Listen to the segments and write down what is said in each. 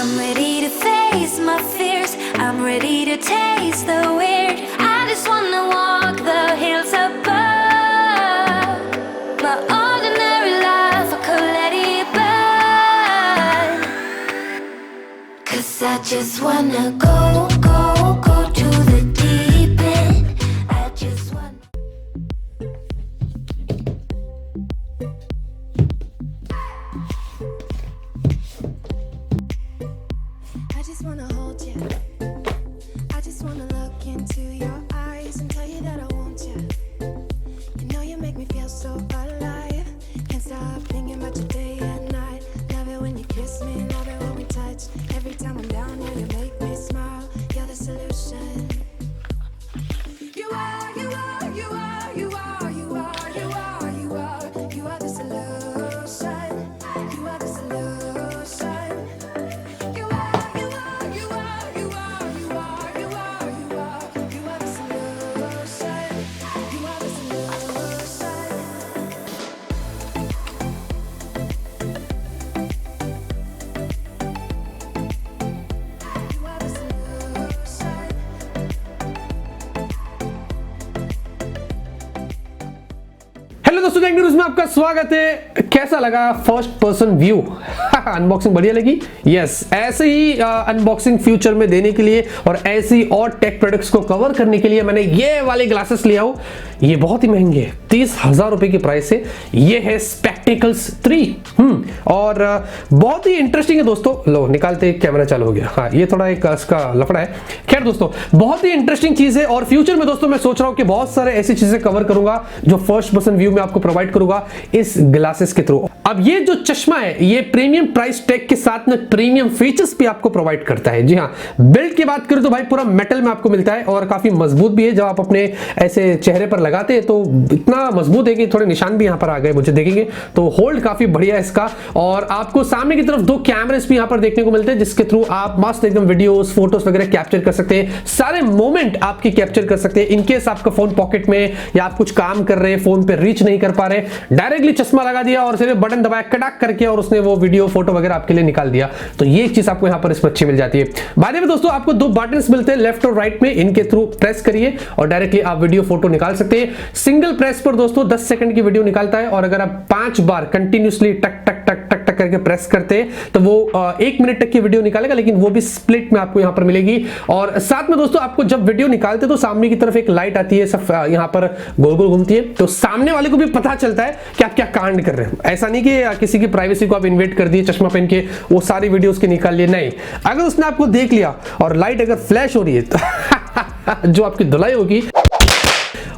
I'm ready to face my fears. I'm ready to taste the weird. I just wanna walk the hills above. My ordinary life, I could let it burn. 'Cause I just wanna go to the deep end. I just wanna. I just wanna hold you. I just wanna look into your eyes and tell you that I want you. You know you make me feel so alive. Can't stop thinking about you day and night. Love it when you kiss me, love it when we touch. Every time I'm down here, you make me smile. You're the solution. You are, you are, you are, you are, you are, you are, you are, you are the solution. You are the solution. You are, you are, you are, you are, you are, you are, you are, you are the solution. You are the solution. You are the solution. Hello दोस्तों, techno news में आपका स्वागत है। कैसा लगा first person view? Unboxing बढ़िया लगी? Yes, ऐसे ही अनबॉक्सिंग फ्यूचर में देने के लिए और ऐसी और टेक प्रोडक्ट्स को कवर करने के लिए मैंने ये वाले ग्लासेस लिया हूं। ये बहुत ही महंगे हैं, 30,000 रुपए की प्राइस है। ये है स्पेक्टिकल्स 3 और बहुत ही इंटरेस्टिंग है दोस्तों। लो निकालते, कैमरा चालू हो गया। हाँ, ये थोड़ा एक इसका लफड़ा है। खैर दोस्तों, बहुत ही इंटरेस्टिंग चीज है और फ्यूचर में दोस्तों मैं सोच रहा हूं कि बहुत सारे ऐसी चीजें कवर करूंगा जो फर्स्ट पर्सन व्यू में आपको प्रोवाइड करूंगा इस ग्लासेस के थ्रू। अब ये जो चश्मा है ये प्रीमियम प्राइस टैग के साथ में प्रीमियम फीचर्स भी आपको प्रोवाइड करता है। जी हाँ, बिल्ड की बात करें तो भाई पूरा मेटल में आपको मिलता है और काफी मजबूत भी है। जब आप अपने ऐसे चेहरे पर लगाते हैं तो इतना मजबूत है कि थोड़े निशान भी यहाँ पर आ गए, मुझे देखेंगे तो होल्ड काफी बढ़िया है इसका। और आपको सामने की तरफ 2 कैमरेस भी यहाँ पर देखने को मिलते हैं जिसके थ्रू आप मस्त एकदम वीडियोस फोटोज वगैरह कैप्चर कर सकते हैं। सारे मोमेंट आपकी कैप्चर कर सकते हैं। इनकेस आपका फोन पॉकेट में या आप कुछ काम कर रहे हैं, फोन पे रीच नहीं कर पा रहे, डायरेक्टली चश्मा लगा दिया और सिर्फ बटन दबाया, कड़ाक करके और उसने वो वीडियो फोटो वगैरह आपके लिए निकाल दिया। तो ये एक चीज आपको यहाँ पर इसमें अच्छी मिल जाती है। बाद में दोस्तों आपको 2 बटन्स मिलते हैं लेफ्ट और राइट में। इनके थ्रू प्रेस करिए और डायरेक्टली आप वीडियो फोटो निकाल सकते हैं। सिंगल प्रेस पर दोस्तों 10 सेकंड की वीडियो निकालता है और अगर आप 5 बार कंटिन्यूसली टक टक टक टक टक करके प्रेस करते हैं तो वो 1 मिनट तक की वीडियो निकालेगा, लेकिन वो भी स्प्लिट में आपको यहाँ पर मिलेगी। और साथ में दोस्तों आपको जब वीडियो निकालते तो सामने की तरफ एक लाइट आती है, सब यहाँ पर गोल गोल घूमती है, तो सामने वाले को भी पता चलता है कि आप क्या कांड कर रहे हैं। ऐसा नहीं कि किसी की प्राइवेसी को आप इन्वेट कर दिए चश्मा पहन के वो सारी वीडियोस के निकाल लिए, नहीं। अगर उसने आपको देख लिया और लाइट अगर फ्लैश हो रही है तो जो आपकी धुलाई होगी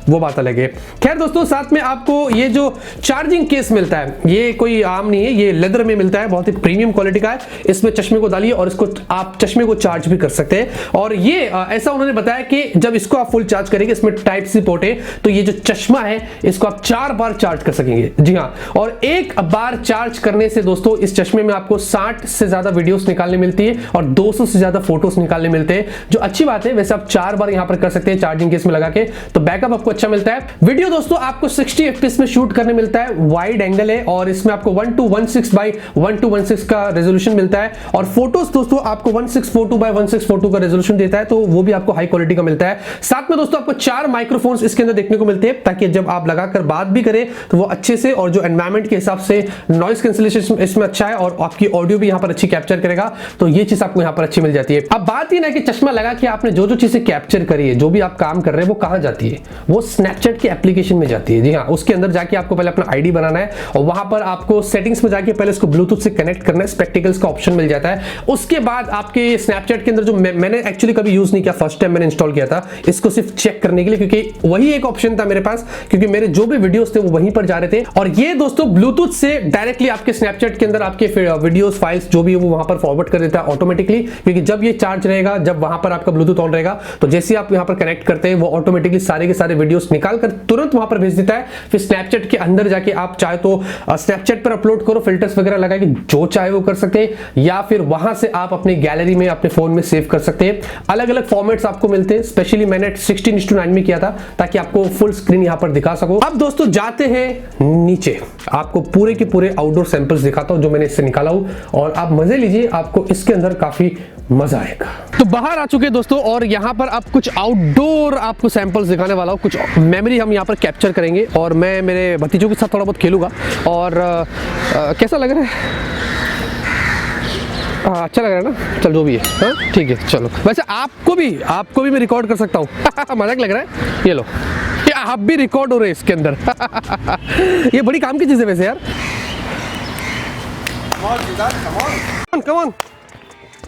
वो बात अलग है। खैर दोस्तों, साथ में आपको ये जो चार्जिंग केस मिलता है ये कोई आम नहीं है, ये लेदर में मिलता है, बहुत ही प्रीमियम क्वालिटी का है। इसमें चश्मे को डालिए और इसको आप चश्मे को चार्ज भी कर सकते हैं। और ये ऐसा उन्होंने बताया कि जब इसको आप फुल चार्ज करेंगे, इसमें टाइप सी पोर्ट है, तो ये जो चश्मा है इसको आप 4 बार चार्ज कर सकेंगे। जी हाँ, और 1 बार चार्ज करने से दोस्तों इस चश्मे में आपको 60 से ज्यादा वीडियोस निकालने मिलती है और 200 से ज्यादा फोटोज निकालने मिलते हैं, जो अच्छी बात है। वैसे आप 4 बार यहां पर कर सकते हैं चार्जिंग केस में लगा के, तो बैकअप आपको अच्छा मिलता है। वीडियो दोस्तों आपको 60 FPS में शूट करने मिलता है, वाइड एंगल है और इसमें आपको 1216 बाय 1216 का रेजोल्यूशन मिलता है। और फोटोज दोस्तों आपको 1642 बाय 1642 का रेजोल्यूशन देता है, तो वो भी आपको हाई क्वालिटी का मिलता है। साथ में दोस्तों आपको 4 माइक्रोफोन्स इसके अंदर देखने को मिलते हैं, ताकि जब आप लगाकर बात भी करें तो वो अच्छे से, और जो एनवायरमेंट के हिसाब से नॉइस कैंसिलेशन इसमें अच्छा है और आपकी ऑडियो भी यहाँ पर अच्छी कैप्चर करेगा, तो ये चीज आपको यहाँ पर अच्छी मिल जाती है। अब बात ही ना कि चश्मा लगा के आपने जो जो चीजें कैप्चर करी है, जो भी आप काम कर रहे हैं, वो कहां जाती है? वो स्नैपचैट के एप्लीकेशन में जाती है। जी हाँ, उसके अंदर जाके आपको पहले अपना आईडी बनाना है और वहां पर आपको सेटिंग्स में जाके पहले इसको ब्लूटूथ से कनेक्ट करना है, स्पेक्टिकल्स का ऑप्शन मिल जाता है। उसके बाद आपके स्नैपचैट के अंदर, जो मैंने एक्चुअली कभी यूज नहीं किया, फर्स्ट टाइम मैंने इंस्टॉल किया था इसको सिर्फ चेक करने के लिए, क्योंकि वही एक ऑप्शन था मेरे पास, क्योंकि मेरे जो भी वीडियोस थे वो वहीं पर जा रहे थे। और ये दोस्तों ब्लूटूथ से डायरेक्टली आपके स्नैपचैट के अंदर आपके वीडियोस फाइल्स जो भी वो वहां पर फॉरवर्ड कर देता है ऑटोमेटिकली, क्योंकि जब ये चार्ज रहेगा, जब वहां पर आपका ब्लूटूथ ऑन रहेगा, तो जैसे आप यहां पर कनेक्ट करते हैं वो ऑटोमेटिकली सारे के सारे वीडियोस वीडियोस निकाल कर तुरंत वहां पर भेज देता है। फिर स्नैपचैट के अंदर जाके आप चाहे तो स्नैपचैट पर अपलोड करो, फिल्टर्स वगैरह लगा के जो चाहे वो कर सकते हैं, या फिर वहां से आप अपनी गैलरी में अपने फोन में सेव कर सकते हैं। अलग अलग फॉर्मेट्स आपको मिलते हैं, स्पेशली मैंने 16:9 में किया था ताकि आपको फुल स्क्रीन यहां पर दिखा सको। अब दोस्तों जाते हैं नीचे, आपको पूरे के पूरे आउटडोर सैंपल्स दिखाता हूं जो मैंने इससे निकाला हूं, और आप मजे लीजिए, आपको इसके अंदर काफी मजा आएगा। तो बाहर आ चुके हैं दोस्तों, और यहाँ पर आप कुछ आउटडोर आपको सैंपल्स दिखाने वाला हूँ, कुछ मेमोरी हम यहाँ पर कैप्चर करेंगे, और मैं मेरे भतीजों के साथ थोड़ा बहुत खेलूंगा। और कैसा लग रहा है? अच्छा लग रहा है ना? चल जो भी है, हाँ ठीक है चलो। वैसे आपको भी मैं रिकॉर्ड कर सकता हूँ। मजाक लग रहा है? ये लो, ये आप भी रिकॉर्ड हो रहे हैं इसके अंदर। ये बड़ी काम की चीज़ है वैसे यार। Come on.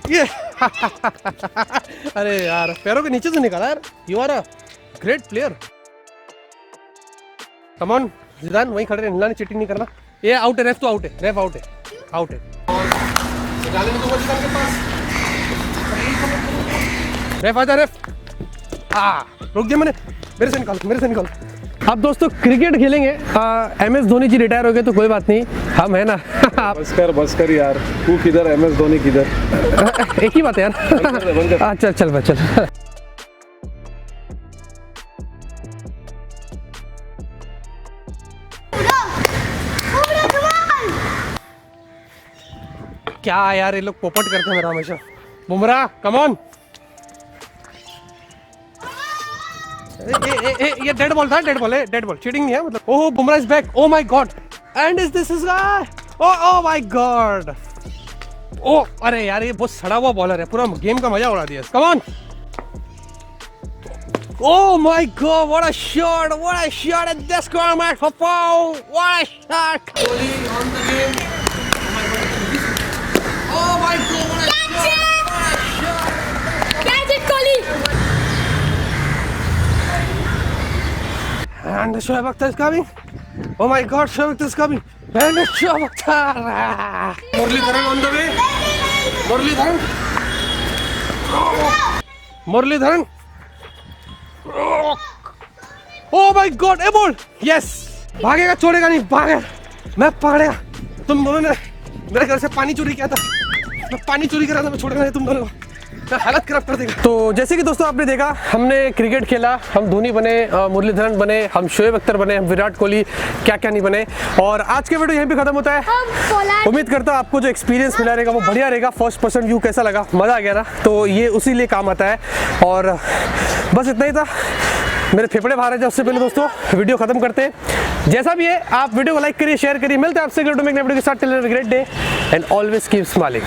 ये अरे यार पैरों के नीचे से निकाला यार। You are a great player. Come on Zidane, वहीं खड़े रहना, चीटिंग नहीं करना। ये आउट है, रेफ तो आउट है, रेफ आउट है, आउट है। रेफ आजा, रेफ रुक दिया मैंने, मेरे से निकाल। अब दोस्तों क्रिकेट खेलेंगे। MS धोनी जी रिटायर हो गए तो कोई बात नहीं, हम है ना। बस कर यार, तू किधर, MS धोनी किधर? एक ही बात है यार। अच्छा चल भाई चल। क्या यार ये लोग पोपट करते हैं मेरा हमेशा। Bumrah come on. ये डेड बॉल था, डेड बॉल चीटिंग नहीं है मतलब। Oh Bumrah is back, oh my God, and is this is oh my God. Oh अरे यार ये बहुत सड़ा हुआ बॉलर है, पूरा गेम का मजा उड़ा दिया। Come on. Oh my God, what a shot at this corner for foul, what a shot. Kohli on the game. Oh my God, what a shot. Catch it Kohli. And Shoaib Akhtar is coming. Oh my God, Shoaib Akhtar is coming. And Shoaib Akhtar. Muralidharan on the way. Muralidharan. Oh my God, a ball. Yes. भागेगा, छोड़ेगा नहीं, भागेगा। मैं पकड़ेगा। तुम दोनों ने मेरे घर से पानी चोरी किया था। मैं पानी चोरी कर रहा था, मैं छोड़ेगा नहीं तुम दोनों को। हालत खराब कर देगा। तो जैसे कि दोस्तों आपने देखा, हमने क्रिकेट खेला, हम धोनी बने, मुरलीधरन बने, हम शोएब अख्तर बने, हम विराट कोहली, क्या क्या नहीं बने। और आज के वीडियो यहीं पे खत्म होता है। उम्मीद करता हूँ आपको जो एक्सपीरियंस मिला रहेगा वो बढ़िया रहेगा। फर्स्ट पर्सन व्यू कैसा लगा, मजा आ गया ना? तो ये उसी लिए काम आता है। और बस इतना ही था, मेरे फेफड़े बाहर है। सबसे पहले दोस्तों वीडियो खत्म करते हैं। जैसा भी है आप वीडियो को लाइक करिए, शेयर करिए। मिलते हैं आपसे अगले वीडियो में नए वीडियो के साथ। Till then have a great day and always keep smiling.